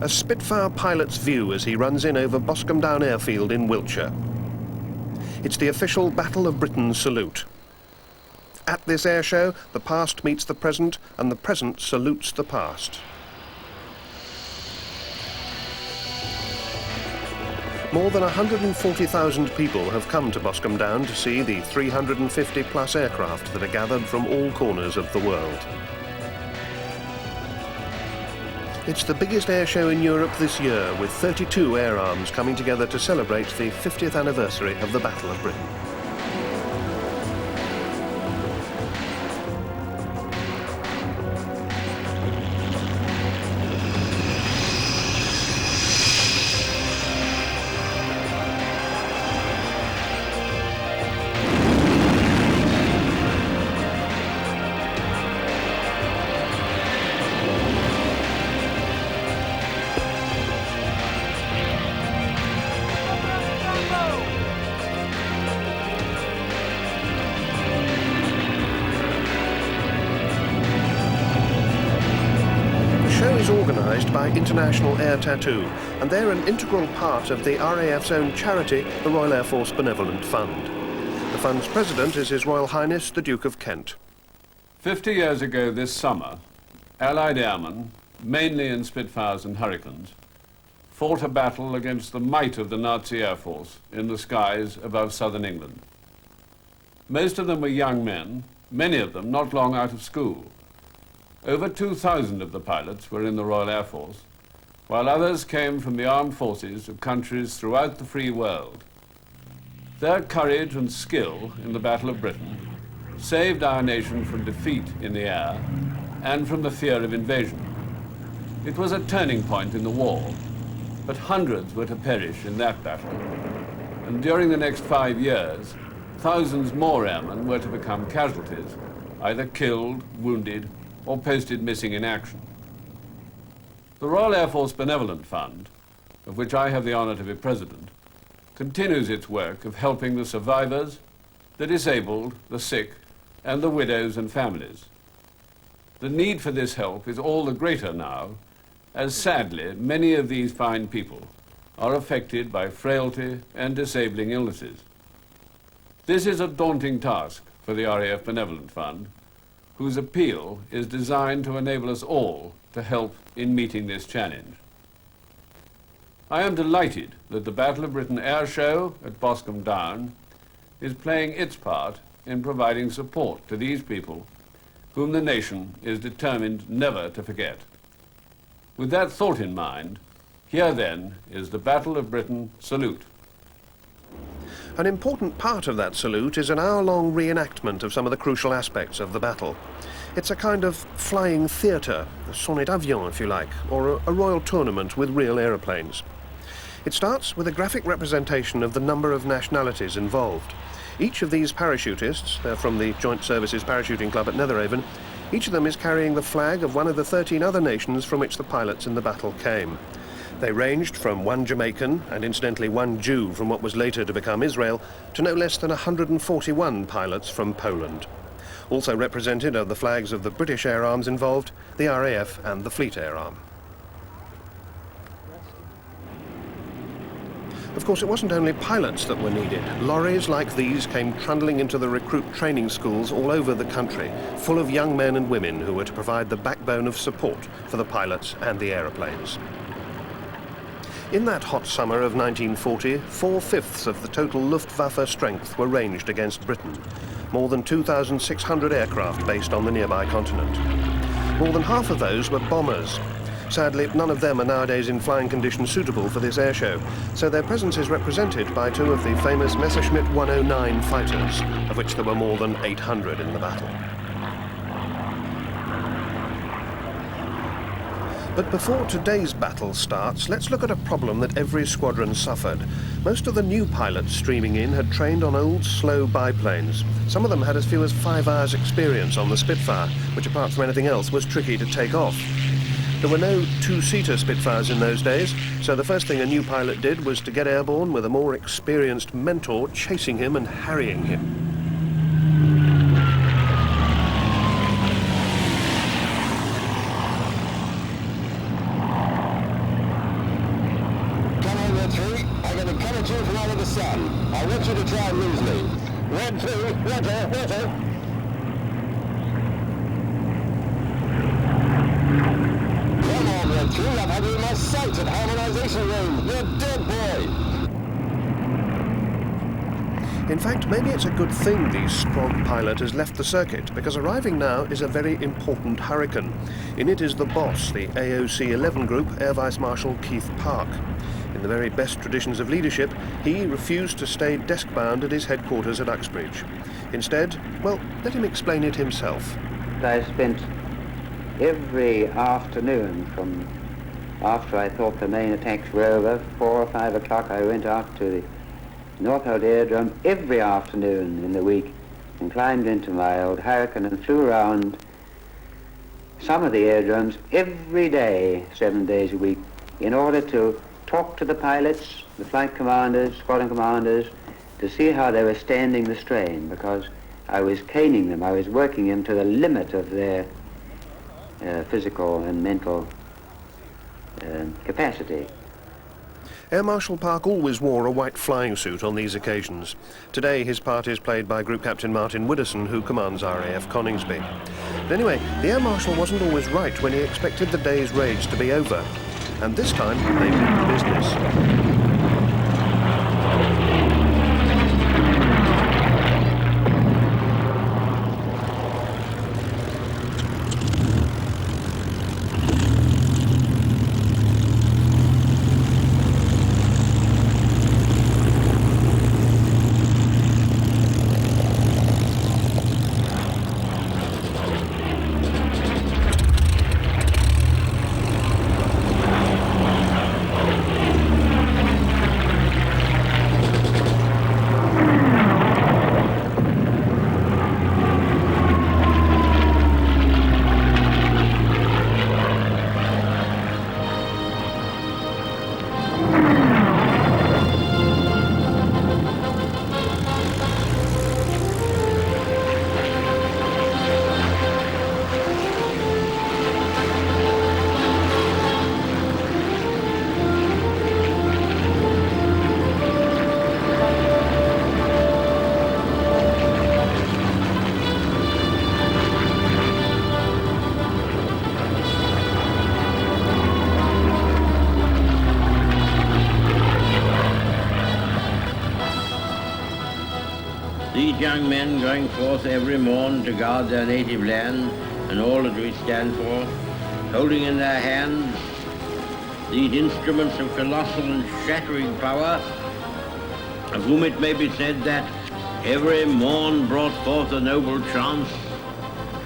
A Spitfire pilot's view as he runs in over Boscombe Down airfield in Wiltshire. It's the official Battle of Britain salute. At this airshow, the past meets the present, and the present salutes the past. More than 140,000 people have come to Boscombe Down to see the 350-plus aircraft that are gathered from all corners of the world. It's the biggest airshow in Europe this year, with 32 air arms coming together to celebrate the 50th anniversary of the Battle of Britain. Organised by International Air Tattoo, and they're an integral part of the RAF's own charity, the Royal Air Force Benevolent Fund. The fund's president is His Royal Highness the Duke of Kent. 50 years ago this summer, Allied airmen, mainly in Spitfires and Hurricanes, fought a battle against the might of the Nazi Air Force in the skies above southern England. Most of them were young men, many of them not long out of school. Over 2,000 of the pilots were in the Royal Air Force, while others came from the armed forces of countries throughout the free world. Their courage and skill in the Battle of Britain saved our nation from defeat in the air and from the fear of invasion. It was a turning point in the war, but hundreds were to perish in that battle. And during the next 5 years, thousands more airmen were to become casualties, either killed, wounded, or posted missing in action. The Royal Air Force Benevolent Fund, of which I have the honor to be president, continues its work of helping the survivors, the disabled, the sick, and the widows and families. The need for this help is all the greater now, as sadly many of these fine people are affected by frailty and disabling illnesses. This is a daunting task for the RAF Benevolent Fund, whose appeal is designed to enable us all to help in meeting this challenge. I am delighted that the Battle of Britain Air Show at Boscombe Down is playing its part in providing support to these people whom the nation is determined never to forget. With that thought in mind, here then is the Battle of Britain salute. An important part of that salute is an hour-long reenactment of some of the crucial aspects of the battle. It's a kind of flying theatre, a sonnet avion if you like, or a royal tournament with real aeroplanes. It starts with a graphic representation of the number of nationalities involved. Each of these parachutists, they're from the Joint Services Parachuting Club at Netheravon, each of them is carrying the flag of one of the 13 other nations from which the pilots in the battle came. They ranged from one Jamaican, and incidentally one Jew from what was later to become Israel, to no less than 141 pilots from Poland. Also represented are the flags of the British air arms involved, the RAF and the Fleet Air Arm. Of course, it wasn't only pilots that were needed. Lorries like these came trundling into the recruit training schools all over the country, full of young men and women who were to provide the backbone of support for the pilots and the aeroplanes. In that hot summer of 1940, 4/5 of the total Luftwaffe strength were ranged against Britain. More than 2,600 aircraft based on the nearby continent. More than half of those were bombers. Sadly, none of them are nowadays in flying conditions suitable for this airshow, so their presence is represented by two of the famous Messerschmitt 109 fighters, of which there were more than 800 in the battle. But before today's battle starts, let's look at a problem that every squadron suffered. Most of the new pilots streaming in had trained on old, slow biplanes. Some of them had as few as 5 hours' experience on the Spitfire, which apart from anything else was tricky to take off. There were no two-seater Spitfires in those days, so the first thing a new pilot did was to get airborne with a more experienced mentor chasing him and harrying him. down easily. 1, 2, water. Come on, Red 2, I've had you in my sights at harmonization room. You're dead, boy. In fact, maybe it's a good thing the Sprog pilot has left the circuit, because arriving now is a very important hurricane. In it is the boss, the AOC 11 Group, Air Vice Marshal Keith Park. In the very best traditions of leadership, he refused to stay desk-bound at his headquarters at Uxbridge. Instead, well, let him explain it himself. I spent every afternoon from after I thought the main attacks were over, 4 or 5 o'clock, I went out to the Northolt Aerodrome every afternoon in the week and climbed into my old Hurricane and flew around some of the aerodromes every day, 7 days a week, in order to talk to the pilots, the flight commanders, squadron commanders, to see how they were standing the strain, because I was caning them, I was working them to the limit of their physical and mental capacity. Air Marshal Park always wore a white flying suit on these occasions. Today his part is played by Group Captain Martin Widdowson, who commands RAF Coningsby. But anyway, the Air Marshal wasn't always right when he expected the day's raids to be over. And this time they meant business. These young men going forth every morn to guard their native land and all that we stand for, holding in their hands these instruments of colossal and shattering power, of whom it may be said that every morn brought forth a noble chance,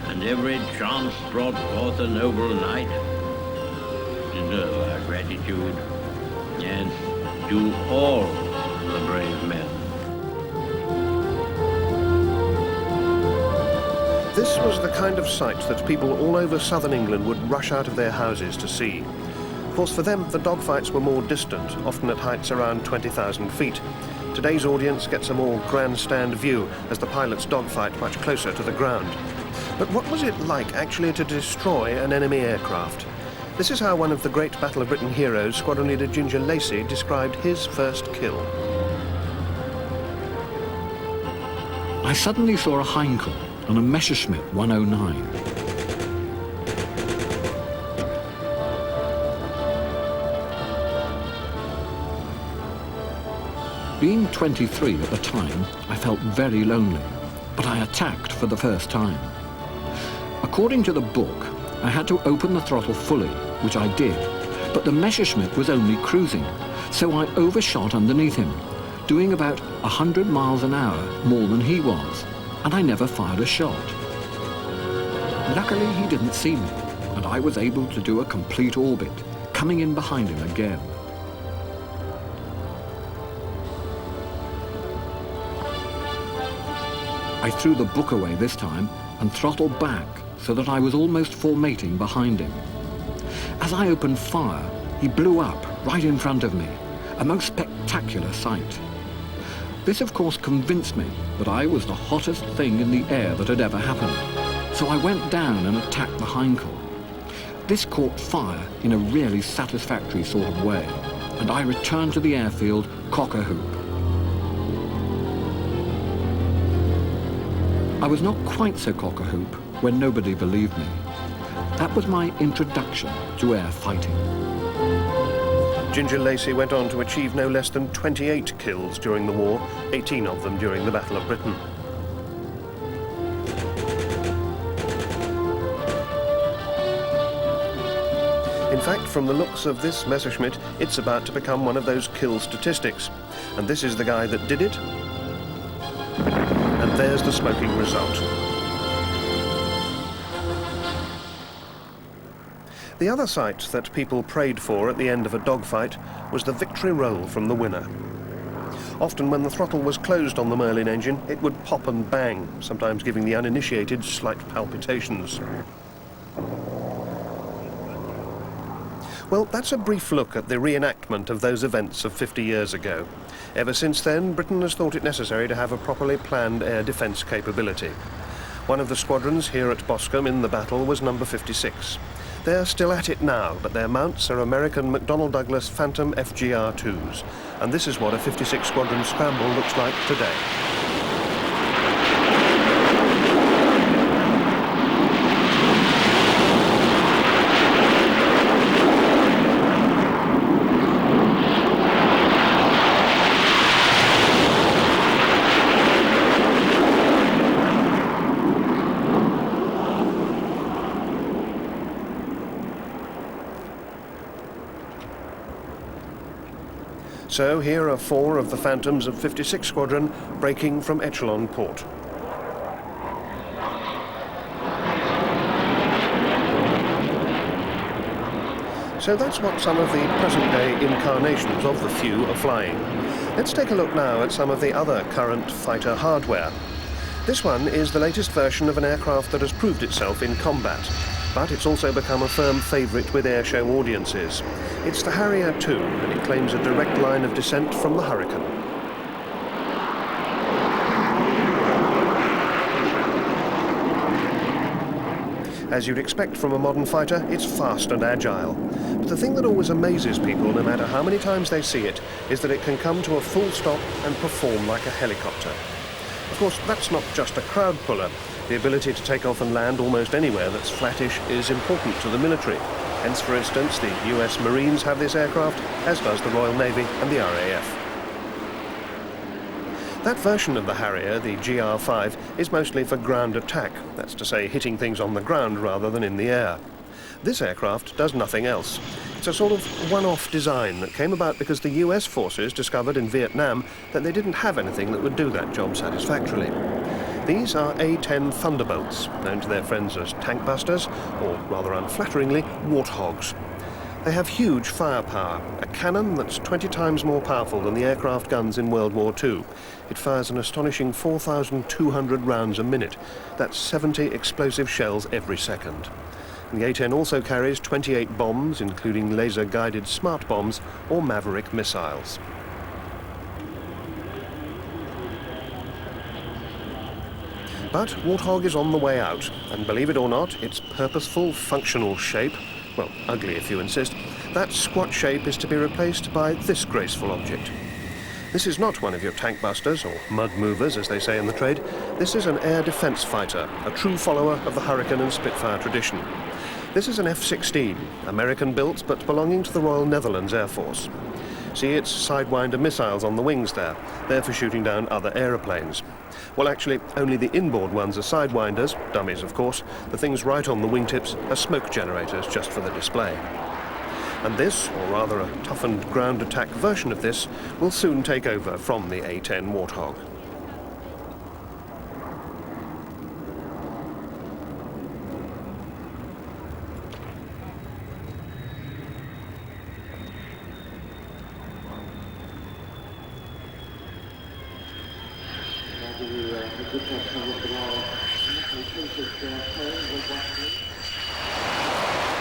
and every chance brought forth a noble night, deserve our gratitude, and to all the brave men. This was the kind of sight that people all over southern England would rush out of their houses to see. Of course, for them, the dogfights were more distant, often at heights around 20,000 feet. Today's audience gets a more grandstand view as the pilots dogfight much closer to the ground. But what was it like actually to destroy an enemy aircraft? This is how one of the great Battle of Britain heroes, Squadron Leader Ginger Lacey, described his first kill. I suddenly saw a Heinkel on a Messerschmitt 109. Being 23 at the time, I felt very lonely, but I attacked for the first time. According to the book, I had to open the throttle fully, which I did, but the Messerschmitt was only cruising, so I overshot underneath him, doing about 100 miles an hour more than he was, and I never fired a shot. Luckily, he didn't see me, and I was able to do a complete orbit, coming in behind him again. I threw the book away this time and throttled back so that I was almost formating behind him. As I opened fire, he blew up right in front of me, a most spectacular sight. This, of course, convinced me that I was the hottest thing in the air that had ever happened. So I went down and attacked the Heinkel. This caught fire in a really satisfactory sort of way, and I returned to the airfield cock-a-hoop. I was not quite so cock-a-hoop when nobody believed me. That was my introduction to air fighting. Ginger Lacey went on to achieve no less than 28 kills during the war, 18 of them during the Battle of Britain. In fact, from the looks of this Messerschmitt, it's about to become one of those kill statistics. And this is the guy that did it. And there's the smoking result. The other sight that people prayed for at the end of a dogfight was the victory roll from the winner. Often when the throttle was closed on the Merlin engine, it would pop and bang, sometimes giving the uninitiated slight palpitations. Well, that's a brief look at the reenactment of those events of 50 years ago. Ever since then, Britain has thought it necessary to have a properly planned air defence capability. One of the squadrons here at Boscombe in the battle was number 56. They're still at it now, but their mounts are American McDonnell Douglas Phantom FGR-2s, and this is what a 56 Squadron scramble looks like today. So here are 4 of the Phantoms of 56 Squadron breaking from Echelon Port. So that's what some of the present-day incarnations of the few are flying. Let's take a look now at some of the other current fighter hardware. This one is the latest version of an aircraft that has proved itself in combat, but it's also become a firm favourite with airshow audiences. It's the Harrier II, and it claims a direct line of descent from the Hurricane. As you'd expect from a modern fighter, it's fast and agile. But the thing that always amazes people, no matter how many times they see it, is that it can come to a full stop and perform like a helicopter. Of course, that's not just a crowd puller. The ability to take off and land almost anywhere that's flattish is important to the military. Hence, for instance, the US Marines have this aircraft, as does the Royal Navy and the RAF. That version of the Harrier, the GR5, is mostly for ground attack, that's to say hitting things on the ground rather than in the air. This aircraft does nothing else. It's a sort of one-off design that came about because the US forces discovered in Vietnam that they didn't have anything that would do that job satisfactorily. These are A-10 Thunderbolts, known to their friends as tank busters, or rather unflatteringly, warthogs. They have huge firepower, a cannon that's 20 times more powerful than the aircraft guns in World War II. It fires an astonishing 4,200 rounds a minute. That's 70 explosive shells every second. The A-10 also carries 28 bombs, including laser-guided smart bombs or Maverick missiles. But Warthog is on the way out, and believe it or not, its purposeful, functional shape, well, ugly if you insist, that squat shape is to be replaced by this graceful object. This is not one of your tank busters, or mud movers, as they say in the trade. This is an air defence fighter, a true follower of the Hurricane and Spitfire tradition. This is an F-16, American-built, but belonging to the Royal Netherlands Air Force. See its Sidewinder missiles on the wings there. They're for shooting down other aeroplanes. Well, actually, only the inboard ones are Sidewinders, dummies of course. The things right on the wingtips are smoke generators just for the display. And this, or rather a toughened ground attack version of this, will soon take over from the A-10 Warthog.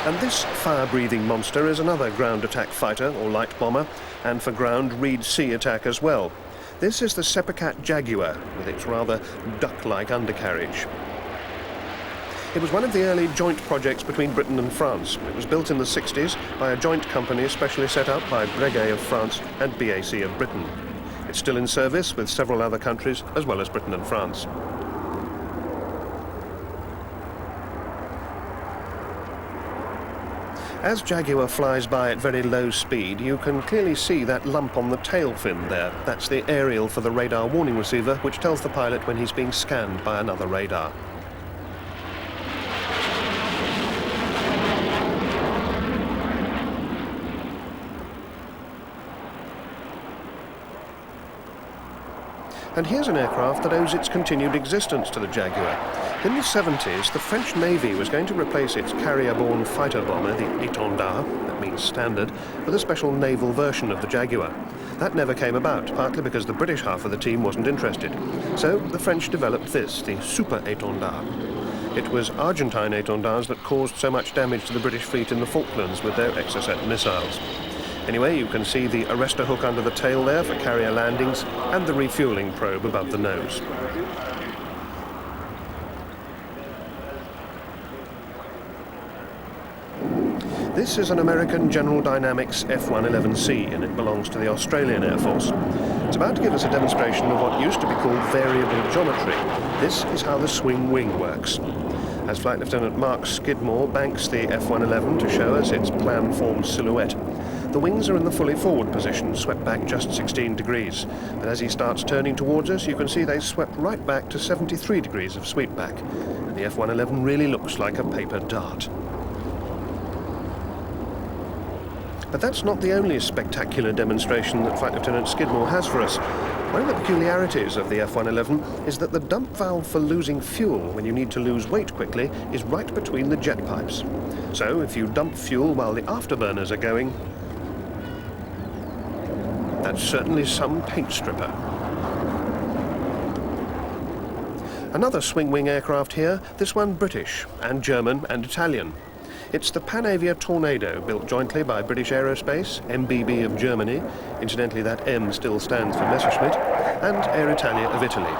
And this fire-breathing monster is another ground attack fighter, or light bomber, and for ground Reed sea attack as well. This is the Seppercat Jaguar, with its rather duck-like undercarriage. It was one of the early joint projects between Britain and France. It was built in the 60s by a joint company specially set up by Breguet of France and BAC of Britain. It's still in service with several other countries, as well as Britain and France. As Jaguar flies by at very low speed, you can clearly see that lump on the tail fin there. That's the aerial for the radar warning receiver, which tells the pilot when he's being scanned by another radar. And here's an aircraft that owes its continued existence to the Jaguar. In the 70s, the French Navy was going to replace its carrier-borne fighter bomber, the Étendard, that means standard, with a special naval version of the Jaguar. That never came about, partly because the British half of the team wasn't interested. So the French developed this, the Super Étendard. It was Argentine Étendards that caused so much damage to the British fleet in the Falklands with their Exocet missiles. Anyway, you can see the arrestor hook under the tail there for carrier landings and the refueling probe above the nose. This is an American General Dynamics F-111C, and it belongs to the Australian Air Force. It's about to give us a demonstration of what used to be called variable geometry. This is how the swing wing works. As Flight Lieutenant Mark Skidmore banks the F-111 to show us its plan-formed silhouette, the wings are in the fully forward position, swept back just 16 degrees. But as he starts turning towards us, you can see they swept right back to 73 degrees of sweepback. And the F-111 really looks like a paper dart. But that's not the only spectacular demonstration that Flight Lieutenant Skidmore has for us. One of the peculiarities of the F-111 is that the dump valve for losing fuel when you need to lose weight quickly is right between the jet pipes. So if you dump fuel while the afterburners are going, that's certainly some paint stripper. Another swing-wing aircraft here, this one British, and German and Italian. It's the Panavia Tornado, built jointly by British Aerospace, MBB of Germany, incidentally that M still stands for Messerschmitt, and Air Italia of Italy.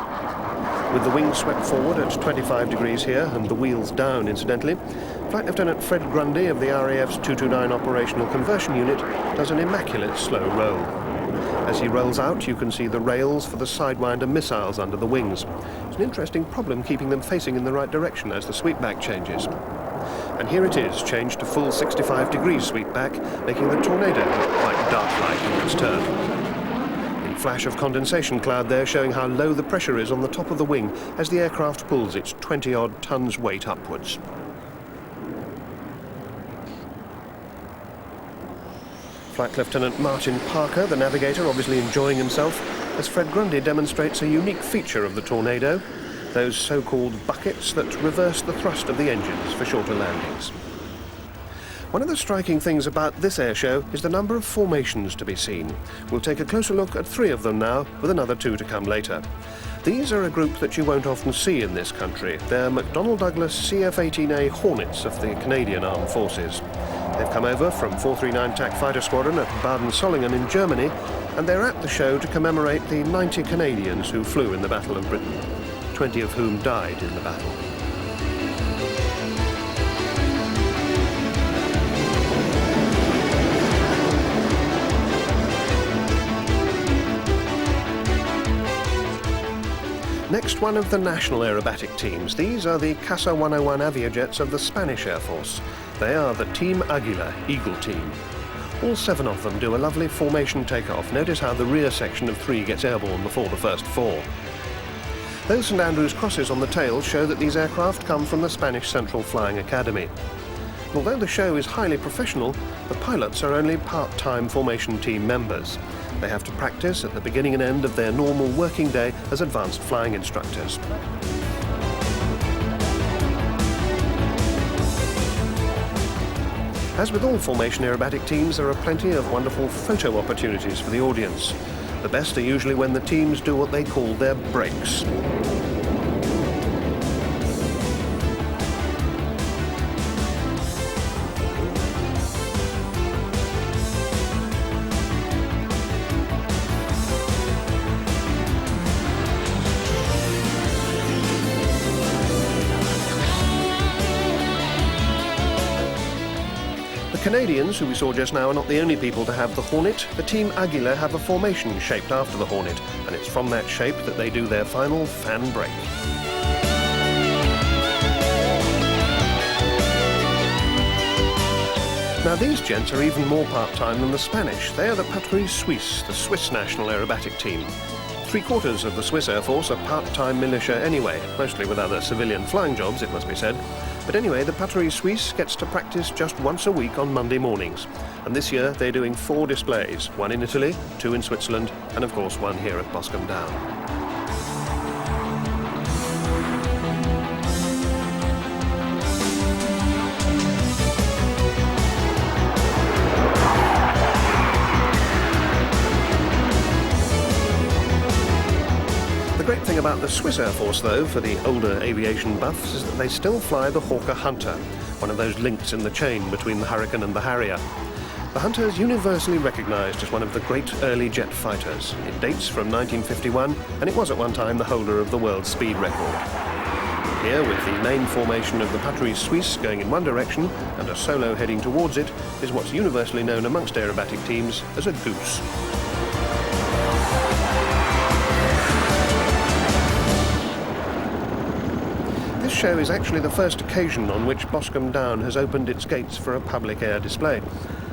With the wings swept forward at 25 degrees here, and the wheels down incidentally, Flight Lieutenant Fred Grundy of the RAF's 229 Operational Conversion Unit does an immaculate slow roll. As he rolls out, you can see the rails for the Sidewinder missiles under the wings. It's an interesting problem keeping them facing in the right direction as the sweepback changes. And here it is, changed to full 65 degrees sweepback, making the Tornado look quite dart-like in its turn. A flash of condensation cloud there showing how low the pressure is on the top of the wing as the aircraft pulls its 20-odd tons weight upwards. Flight Lieutenant Martin Parker, the navigator, obviously enjoying himself, as Fred Grundy demonstrates a unique feature of the Tornado, those so-called buckets that reverse the thrust of the engines for shorter landings. One of the striking things about this airshow is the number of formations to be seen. We'll take a closer look at 3 of them now, with another 2 to come later. These are a group that you won't often see in this country. They're McDonnell Douglas CF-18A Hornets of the Canadian Armed Forces. They've come over from 439 TAC Fighter Squadron at Baden-Sollingen in Germany, and they're at the show to commemorate the 90 Canadians who flew in the Battle of Britain, 20 of whom died in the battle. Next, one of the national aerobatic teams. These are the Casa 101 Aviajets of the Spanish Air Force. They are the Team Aguila, Eagle Team. All 7 of them do a lovely formation takeoff. Notice how the rear section of 3 gets airborne before the first 4. Those St Andrews crosses on the tail show that these aircraft come from the Spanish Central Flying Academy. Although the show is highly professional, the pilots are only part-time formation team members. They have to practice at the beginning and end of their normal working day as advanced flying instructors. As with all formation aerobatic teams, there are plenty of wonderful photo opportunities for the audience. The best are usually when the teams do what they call their breaks. The Canadians, who we saw just now, are not the only people to have the Hornet. The Team Aguila have a formation shaped after the Hornet, and it's from that shape that they do their final fan break. Now these gents are even more part-time than the Spanish. They are the Patrouille Suisse, the Swiss national aerobatic team. 3/4 of the Swiss Air Force are part-time militia anyway, mostly with other civilian flying jobs, it must be said. But anyway, the Patrouille Suisse gets to practice just once a week on Monday mornings. And this year they're doing 4 displays, 1 in Italy, 2 in Switzerland, and of course 1 here at Boscombe Down. The great thing about the Swiss Air Force, though, for the older aviation buffs, is that they still fly the Hawker Hunter, one of those links in the chain between the Hurricane and the Harrier. The Hunter is universally recognised as one of the great early jet fighters. It dates from 1951, and it was at one time the holder of the world speed record. Here, with the main formation of the Patrouille Suisse going in one direction and a solo heading towards it, is what's universally known amongst aerobatic teams as a goose. This show is actually the first occasion on which Boscombe Down has opened its gates for a public air display.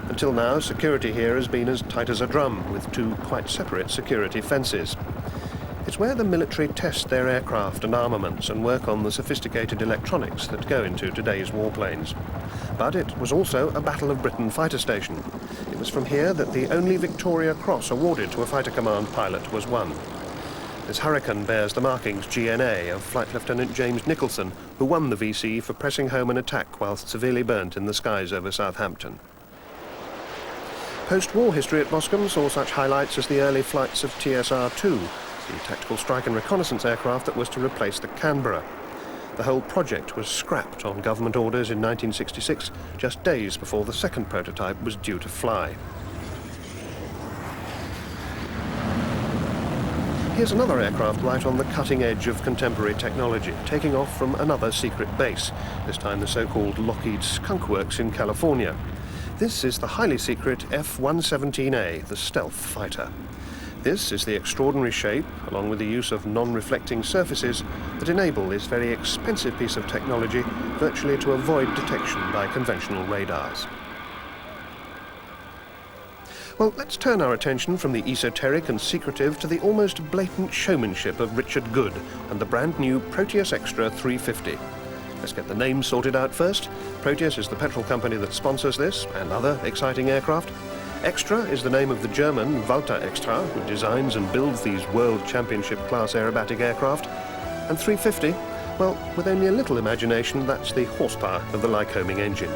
Until now, security here has been as tight as a drum, with 2 quite separate security fences. It's where the military test their aircraft and armaments and work on the sophisticated electronics that go into today's warplanes. But it was also a Battle of Britain fighter station. It was from here that the only Victoria Cross awarded to a fighter command pilot was won. This Hurricane bears the markings GNA of Flight Lieutenant James Nicholson, who won the VC for pressing home an attack whilst severely burnt in the skies over Southampton. Post-war history at Boscombe saw such highlights as the early flights of TSR-2, the tactical strike and reconnaissance aircraft that was to replace the Canberra. The whole project was scrapped on government orders in 1966, just days before the second prototype was due to fly. Here's another aircraft right on the cutting edge of contemporary technology, taking off from another secret base, this time the so-called Lockheed Skunk Works in California. This is the highly secret F-117A, the stealth fighter. This is the extraordinary shape, along with the use of non-reflecting surfaces, that enable this very expensive piece of technology virtually to avoid detection by conventional radars. Well, let's turn our attention from the esoteric and secretive to the almost blatant showmanship of Richard Good and the brand new Proteus Extra 350. Let's get the name sorted out first. Proteus is the petrol company that sponsors this and other exciting aircraft. Extra is the name of the German Walter Extra, who designs and builds these World Championship class aerobatic aircraft. And 350, well, with only a little imagination, that's the horsepower of the Lycoming engine.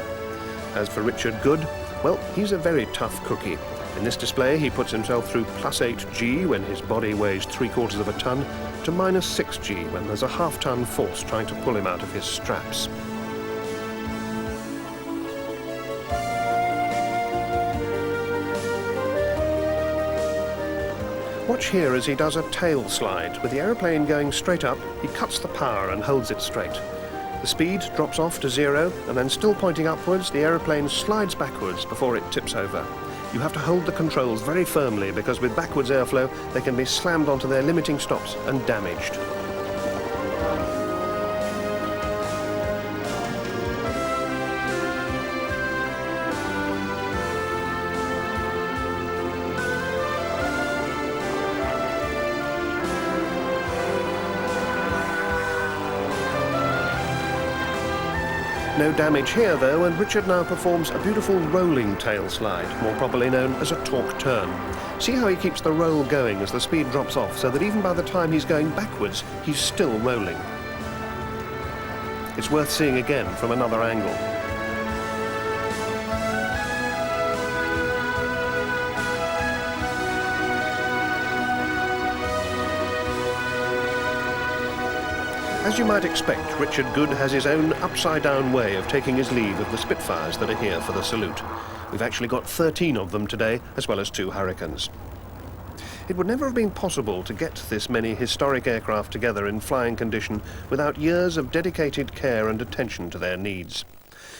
As for Richard Good, well, he's a very tough cookie. In this display, he puts himself through +8 G when his body weighs 3/4 of a ton, to -6 G when there's a half-ton force trying to pull him out of his straps. Watch here as he does a tail slide. With the aeroplane going straight up, he cuts the power and holds it straight. The speed drops off to 0, and then still pointing upwards, the aeroplane slides backwards before it tips over. You have to hold the controls very firmly because with backwards airflow, they can be slammed onto their limiting stops and damaged. No damage here though, and Richard now performs a beautiful rolling tail slide, more properly known as a torque turn. See how he keeps the roll going as the speed drops off, so that even by the time he's going backwards, he's still rolling. It's worth seeing again from another angle. As you might expect, Richard Good has his own upside-down way of taking his leave of the Spitfires that are here for the salute. We've actually got 13 of them today, as well as 2 Hurricanes. It would never have been possible to get this many historic aircraft together in flying condition without years of dedicated care and attention to their needs.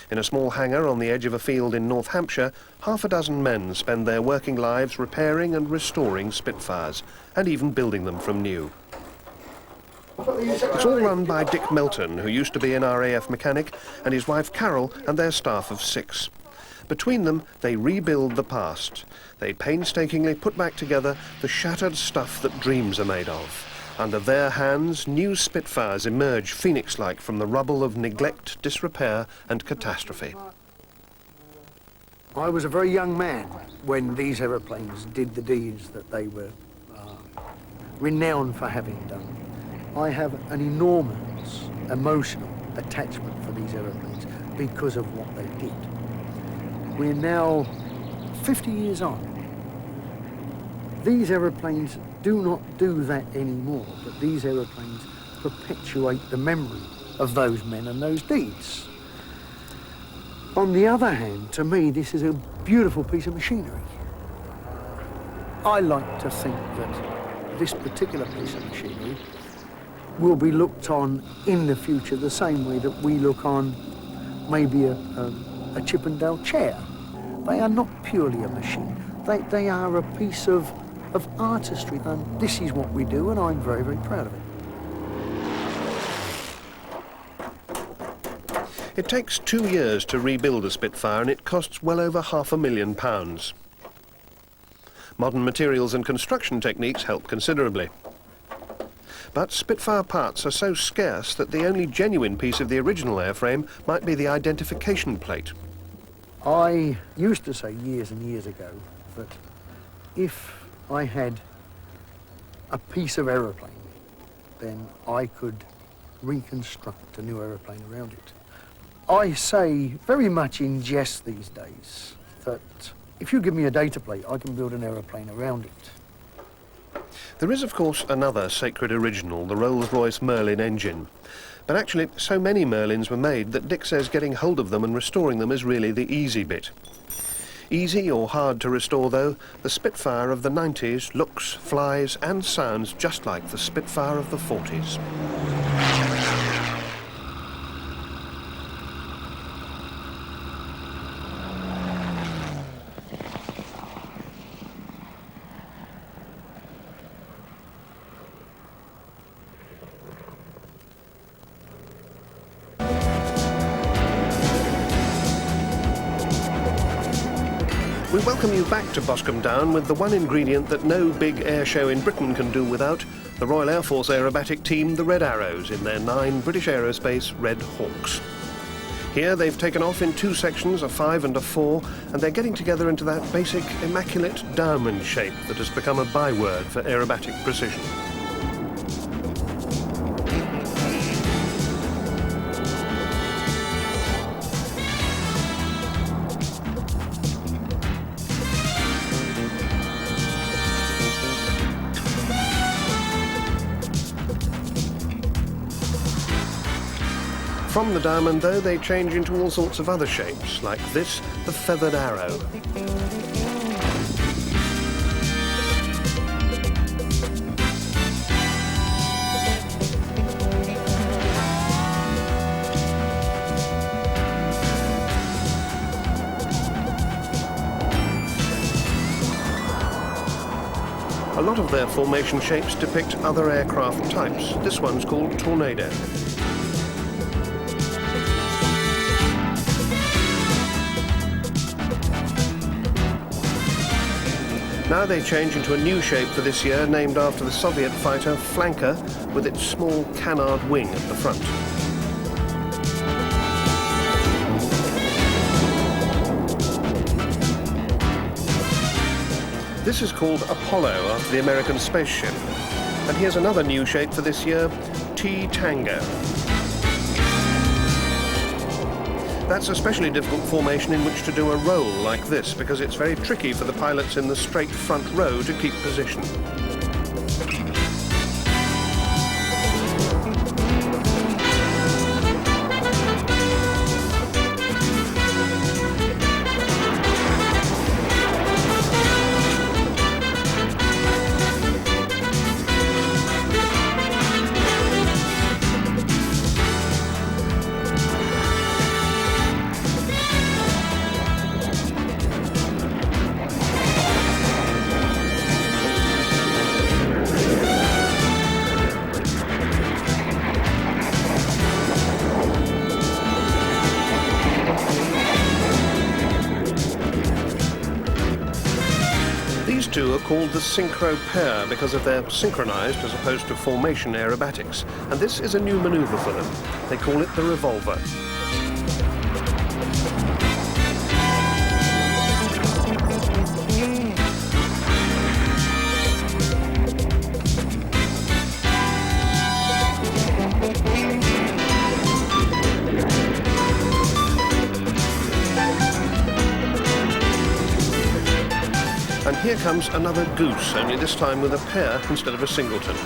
In a small hangar on the edge of a field in North Hampshire, half a dozen men spend their working lives repairing and restoring Spitfires, and even building them from new. It's all run by Dick Melton, who used to be an RAF mechanic, and his wife Carol and their staff of 6. Between them, they rebuild the past. They painstakingly put back together the shattered stuff that dreams are made of. Under their hands, new Spitfires emerge phoenix-like from the rubble of neglect, disrepair and catastrophe. I was a very young man when these aeroplanes did the deeds that they were renowned for having done. I have an enormous emotional attachment for these aeroplanes because of what they did. We're now 50 years on. These aeroplanes do not do that anymore, but these aeroplanes perpetuate the memory of those men and those deeds. On the other hand, to me, this is a beautiful piece of machinery. I like to think that this particular piece of machinery will be looked on in the future the same way that we look on maybe a Chippendale chair. They are not purely a machine. They are a piece of artistry, and this is what we do, and I'm very, very proud of it. It takes 2 years to rebuild a Spitfire, and it costs well over £500,000. Modern materials and construction techniques help considerably. But Spitfire parts are so scarce that the only genuine piece of the original airframe might be the identification plate. I used to say years and years ago that if I had a piece of aeroplane, then I could reconstruct a new aeroplane around it. I say very much in jest these days that if you give me a data plate, I can build an aeroplane around it. There is, of course, another sacred original, the Rolls-Royce Merlin engine. But actually, so many Merlins were made that Dick says getting hold of them and restoring them is really the easy bit. Easy or hard to restore, though, the Spitfire of the 90s looks, flies and sounds just like the Spitfire of the 40s. We welcome you back to Boscombe Down with the one ingredient that no big air show in Britain can do without, the Royal Air Force aerobatic team, the Red Arrows, in their 9 British Aerospace Red Hawks. Here they've taken off in 2 sections, a 5 and a 4, and they're getting together into that basic immaculate diamond shape that has become a byword for aerobatic precision. From the diamond, though, they change into all sorts of other shapes, like this, the feathered arrow. A lot of their formation shapes depict other aircraft types. This one's called Tornado. Now they change into a new shape for this year, named after the Soviet fighter Flanker, with its small canard wing at the front. This is called Apollo, after the American spaceship. And here's another new shape for this year, T-Tango. That's a especially difficult formation in which to do a roll like this, because it's very tricky for the pilots in the straight front row to keep position. two are called the synchro pair because of their synchronized as opposed to formation aerobatics, and this is a new maneuver for them. They call it the revolver. And here comes another goose, only this time with a pair instead of a singleton.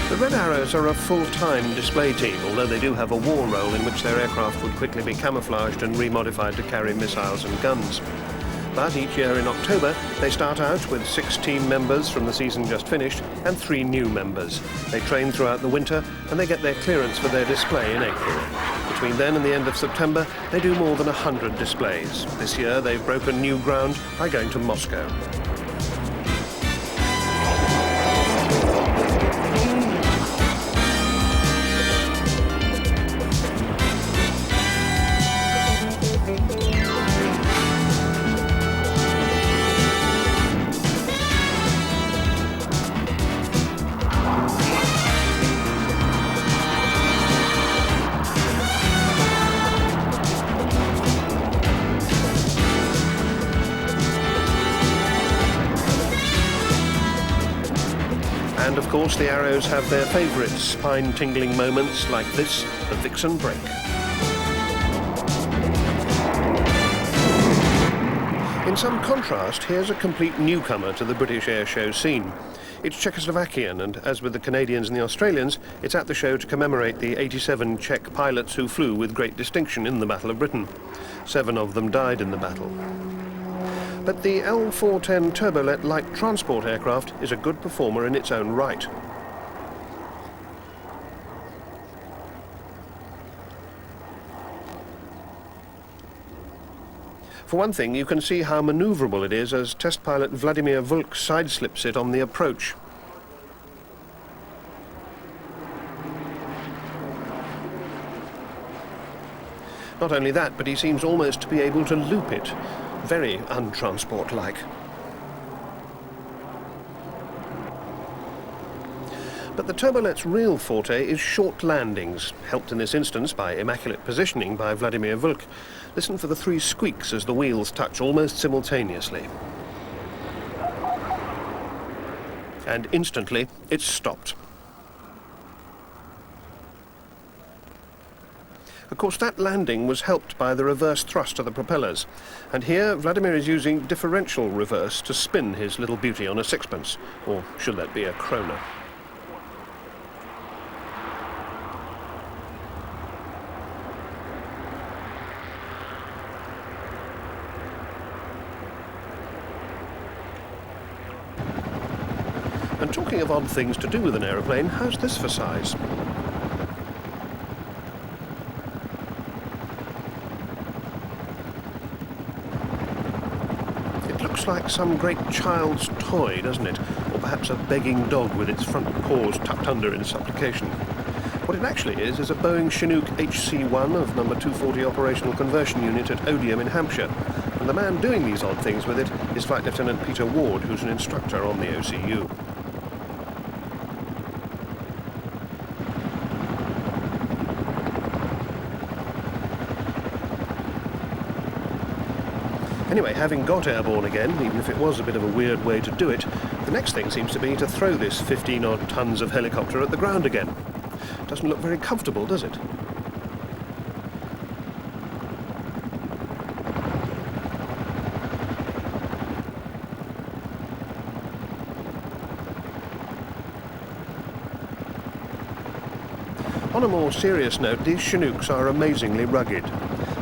The Red Arrows are a full-time display team, although they do have a war role in which their aircraft would quickly be camouflaged and remodified to carry missiles and guns. But each year in October, they start out with 6 team members from the season just finished and 3 new members. They train throughout the winter and they get their clearance for their display in April. Between then and the end of September, they do more than 100 displays. This year, they've broken new ground by going to Moscow. And of course the Arrows have their favourite spine-tingling moments like this, the Vixen break. In some contrast, here's a complete newcomer to the British airshow scene. It's Czechoslovakian, and as with the Canadians and the Australians, it's at the show to commemorate the 87 Czech pilots who flew with great distinction in the Battle of Britain. 7 of them died in the battle. But the L410 turbolet light transport aircraft is a good performer in its own right. For one thing, you can see how manoeuvrable it is as test pilot Vladimir Vulk sideslips it on the approach. Not only that, but he seems almost to be able to loop it. Very untransport-like. But the turbolet's real forte is short landings, helped in this instance by immaculate positioning by Vladimir Vulk. Listen for the 3 squeaks as the wheels touch almost simultaneously. And instantly, it's stopped. Of course, that landing was helped by the reverse thrust of the propellers. And here, Vladimir is using differential reverse to spin his little beauty on a sixpence. Or should that be a krona? And talking of odd things to do with an aeroplane, how's this for size? Like some great child's toy, doesn't it? Or perhaps a begging dog with its front paws tucked under in supplication. What it actually is a Boeing Chinook HC-1 of number 240 Operational Conversion Unit at Odium in Hampshire. And the man doing these odd things with it is Flight Lieutenant Peter Ward, who's an instructor on the OCU. Anyway, having got airborne again, even if it was a bit of a weird way to do it, the next thing seems to be to throw this 15-odd tons of helicopter at the ground again. Doesn't look very comfortable, does it? On a more serious note, these Chinooks are amazingly rugged.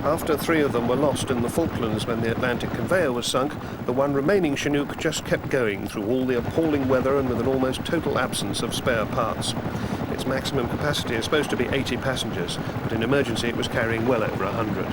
After 3 of them were lost in the Falklands when the Atlantic conveyor was sunk, the one remaining Chinook just kept going through all the appalling weather and with an almost total absence of spare parts. It's its maximum capacity is supposed to be 80 passengers, but in emergency it was carrying well over 100.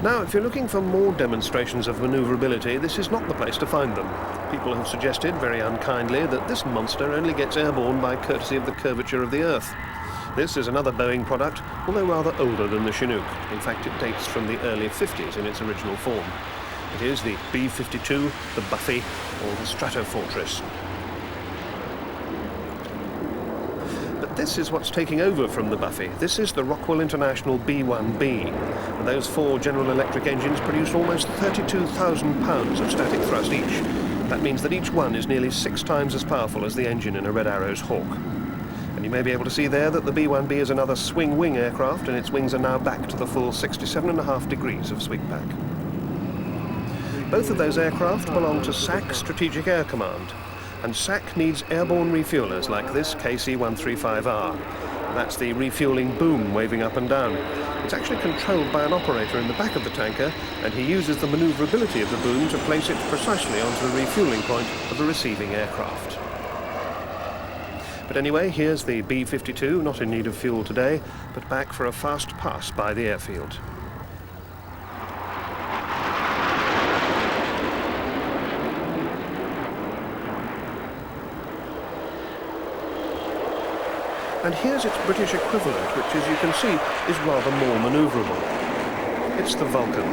Now, if you're looking for more demonstrations of manoeuvrability, this is not the place to find them. People have suggested, very unkindly, that this monster only gets airborne by courtesy of the curvature of the Earth. This is another Boeing product, although rather older than the Chinook. In fact, it dates from the early 50s in its original form. It is the B-52, the Buffy, or the Stratofortress. This is what's taking over from the Buffy. This is the Rockwell International B-1B. And those 4 General Electric engines produce almost 32,000 pounds of static thrust each. That means that each one is nearly 6 times as powerful as the engine in a Red Arrow's Hawk. And you may be able to see there that the B-1B is another swing-wing aircraft, and its wings are now back to the full 67.5 degrees of sweep back. Both of those aircraft belong to SAC Strategic Air Command. And SAC needs airborne refuelers like this KC-135R. That's the refueling boom waving up and down. It's actually controlled by an operator in the back of the tanker, and he uses the manoeuvrability of the boom to place it precisely onto the refueling point of the receiving aircraft. But anyway, here's the B-52, not in need of fuel today, but back for a fast pass by the airfield. And here's its British equivalent, which, as you can see, is rather more manoeuvrable. It's the Vulcan.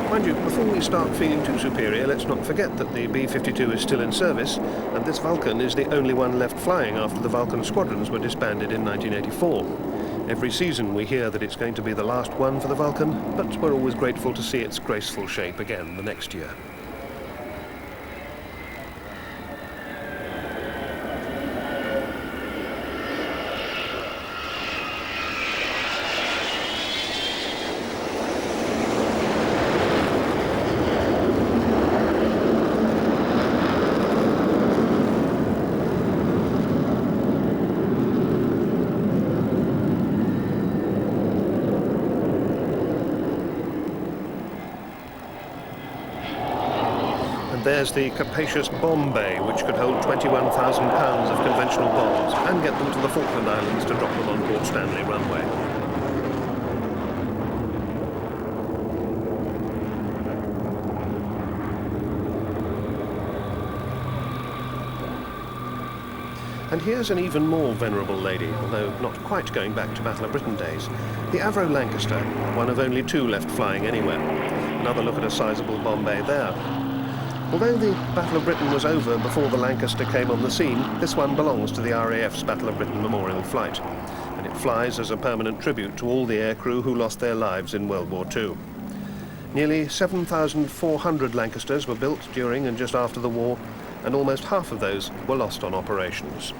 Mind you, before we start feeling too superior, let's not forget that the B-52 is still in service, and this Vulcan is the only one left flying after the Vulcan squadrons were disbanded in 1984. Every season we hear that it's going to be the last one for the Vulcan, but we're always grateful to see its graceful shape again the next year. There's the capacious bomb bay, which could hold 21,000 pounds of conventional bombs and get them to the Falkland Islands to drop them on Port Stanley runway. And here's an even more venerable lady, although not quite going back to Battle of Britain days. The Avro Lancaster, one of only 2 left flying anywhere. Another look at a sizable bomb bay there. Although the Battle of Britain was over before the Lancaster came on the scene, this one belongs to the RAF's Battle of Britain Memorial Flight, and it flies as a permanent tribute to all the aircrew who lost their lives in World War II. Nearly 7,400 Lancasters were built during and just after the war, and almost half of those were lost on operations.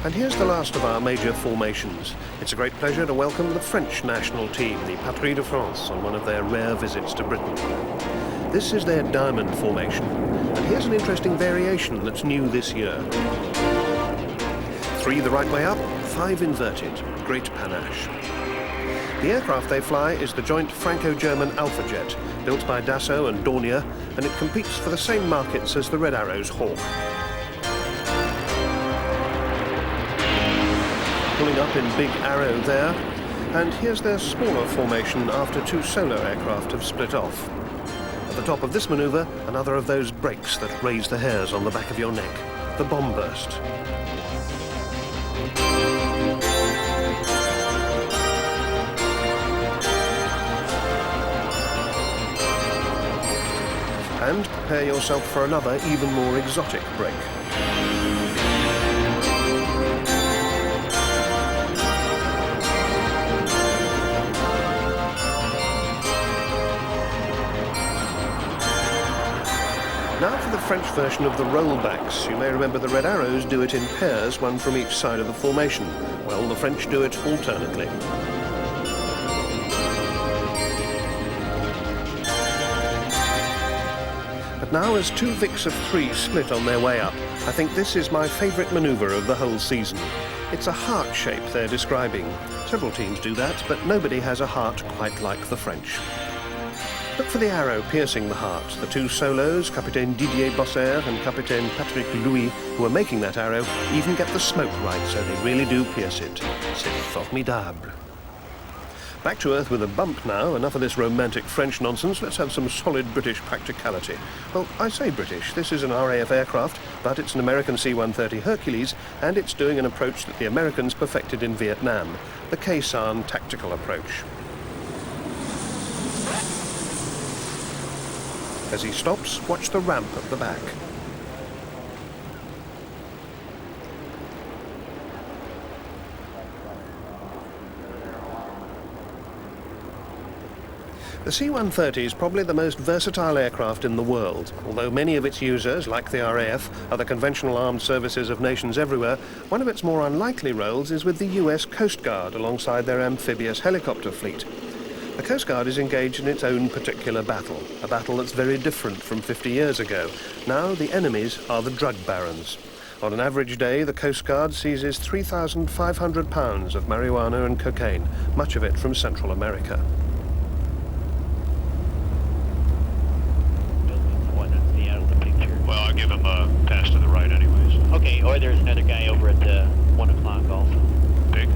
And here's the last of our major formations. It's a great pleasure to welcome the French national team, the Patrouille de France, on one of their rare visits to Britain. This is their diamond formation, and here's an interesting variation that's new this year. 3 the right way up, 5 inverted. Great panache. The aircraft they fly is the joint Franco-German Alpha Jet, built by Dassault and Dornier, and it competes for the same markets as the Red Arrow's Hawk. Pulling up in Big Arrow there, and here's their smaller formation after 2 solo aircraft have split off. At the top of this manoeuvre, another of those brakes that raise the hairs on the back of your neck, the bomb burst. And prepare yourself for another, even more exotic break. Now for the French version of the rollbacks. You may remember the Red Arrows do it in pairs, one from each side of the formation. Well, the French do it alternately. But now as two Vics of 3 split on their way up, I think this is my favourite manoeuvre of the whole season. It's a heart shape they're describing. Several teams do that, but nobody has a heart quite like the French. Look for the arrow piercing the heart. The two solos, Capitaine Didier Bosser and Capitaine Patrick Louis, who are making that arrow, even get the smoke right, so they really do pierce it. C'est formidable. Back to earth with a bump now. Enough of this romantic French nonsense. Let's have some solid British practicality. Well, I say British. This is an RAF aircraft, but it's an American C-130 Hercules, and it's doing an approach that the Americans perfected in Vietnam, the Khe-Sanh tactical approach. As he stops, watch the ramp at the back. The C-130 is probably the most versatile aircraft in the world. Although many of its users, like the RAF, are the conventional armed services of nations everywhere, one of its more unlikely roles is with the US Coast Guard alongside their amphibious helicopter fleet. The Coast Guard is engaged in its own particular battle, a battle that's very different from 50 years ago. Now the enemies are the drug barons. On an average day, the Coast Guard seizes 3,500 pounds of marijuana and cocaine, much of it from Central America. Well, I'll give him a pass to the right anyways. Okay, or there's another guy over at 1 o'clock also. Big?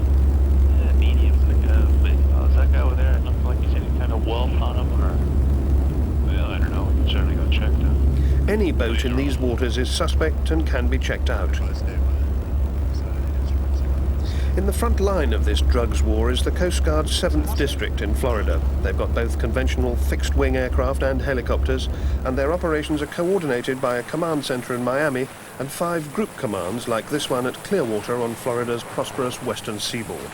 Medium. Is that guy over there? It looks like he's any kind of wolf on him, or... Well, I don't know. We can certainly go check them. Any boat in these waters is suspect and can be checked out. In the front line of this drugs war is the Coast Guard's 7th District in Florida. They've got both conventional fixed-wing aircraft and helicopters, and their operations are coordinated by a command center in Miami and 5 group commands like this one at Clearwater on Florida's prosperous western seaboard.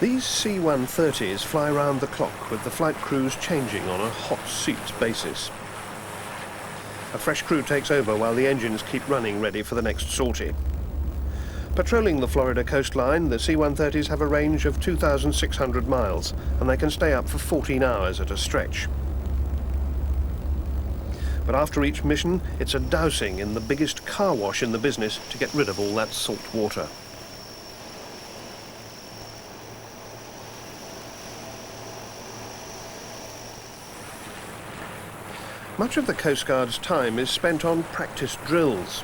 These C-130s fly round the clock with the flight crews changing on a hot seat basis. A fresh crew takes over while the engines keep running ready for the next sortie. Patrolling the Florida coastline, the C-130s have a range of 2,600 miles, and they can stay up for 14 hours at a stretch. But after each mission, it's a dousing in the biggest car wash in the business to get rid of all that salt water. Much of the Coast Guard's time is spent on practice drills.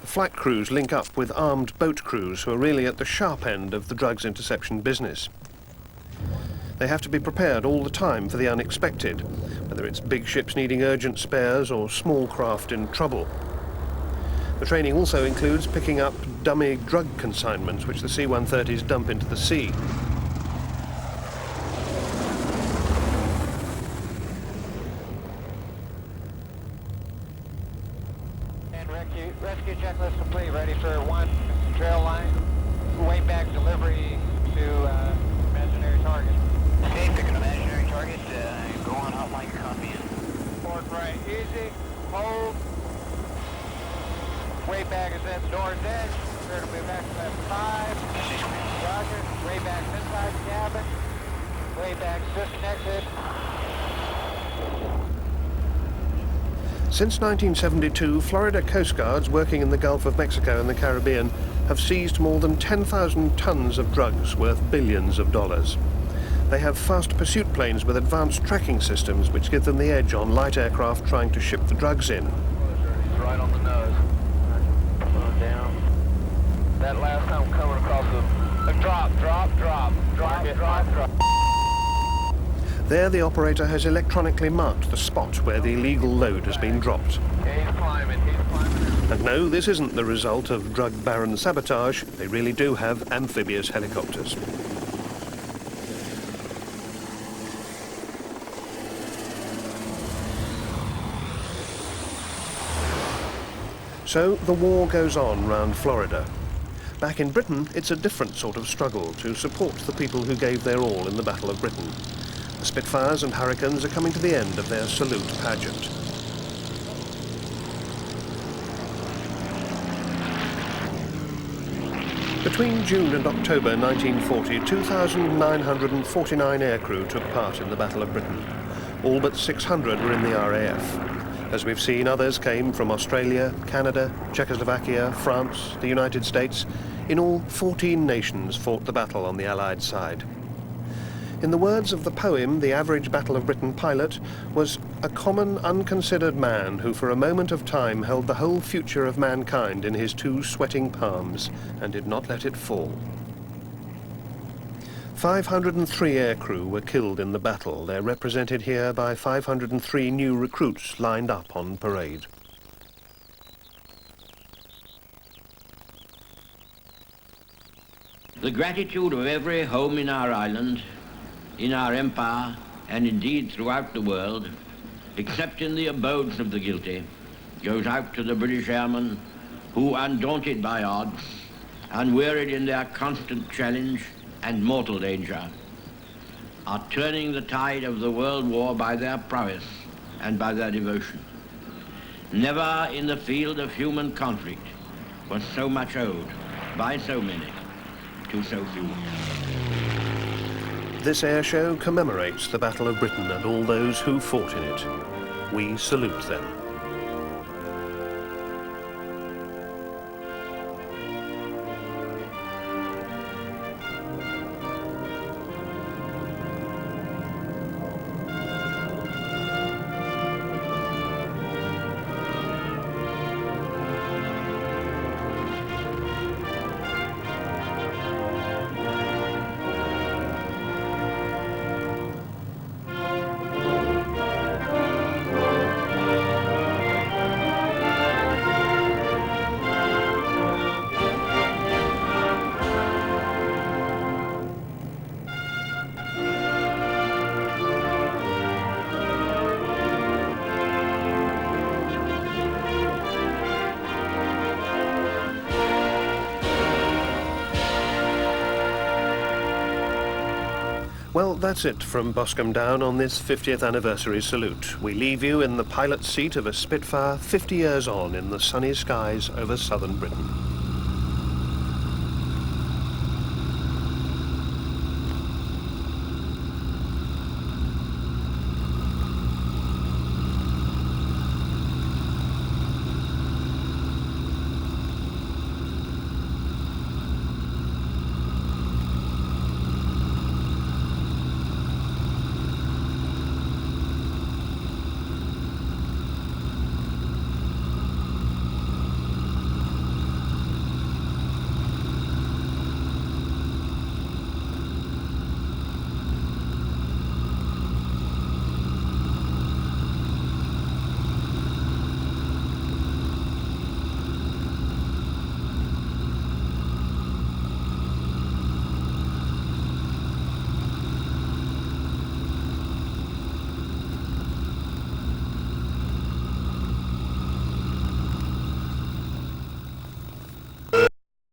Flight crews link up with armed boat crews who are really at the sharp end of the drugs interception business. They have to be prepared all the time for the unexpected, whether it's big ships needing urgent spares or small craft in trouble. The training also includes picking up dummy drug consignments which the C-130s dump into the sea. Rescue checklist complete, ready for 1 trail line, way back delivery to imaginary target. Okay, picking imaginary target, go on hotline, copy in. Port right, easy, hold, way back is at the door's edge, turn to move back to left 5, roger, way back inside the cabin, way back disconnected. Since 1972, Florida Coast Guards working in the Gulf of Mexico and the Caribbean have seized more than 10,000 tons of drugs worth billions of dollars. They have fast pursuit planes with advanced tracking systems which give them the edge on light aircraft trying to ship the drugs in. Right on the nose. Going down. That last time coming across the drop. There the operator has electronically marked the spot where the illegal load has been dropped. He's climbing. And no, this isn't the result of drug baron sabotage. They really do have amphibious helicopters. So the war goes on round Florida. Back in Britain, it's a different sort of struggle to support the people who gave their all in the Battle of Britain. The Spitfires and Hurricanes are coming to the end of their salute pageant. Between June and October 1940, 2,949 aircrew took part in the Battle of Britain. All but 600 were in the RAF. As we've seen, others came from Australia, Canada, Czechoslovakia, France, the United States. In all, 14 nations fought the battle on the Allied side. In the words of the poem, the average Battle of Britain pilot was a common, unconsidered man who for a moment of time held the whole future of mankind in his two sweating palms and did not let it fall. 503 aircrew were killed in the battle. They're represented here by 503 new recruits lined up on parade. The gratitude of every home in our island, in our empire, and indeed throughout the world, except in the abodes of the guilty, goes out to the British airmen who, undaunted by odds, unwearied in their constant challenge and mortal danger, are turning the tide of the world war by their prowess and by their devotion. Never in the field of human conflict was so much owed by so many to so few. This airshow commemorates the Battle of Britain and all those who fought in it. We salute them. Well, that's it from Boscombe Down on this 50th anniversary salute. We leave you in the pilot's seat of a Spitfire 50 years on in the sunny skies over southern Britain.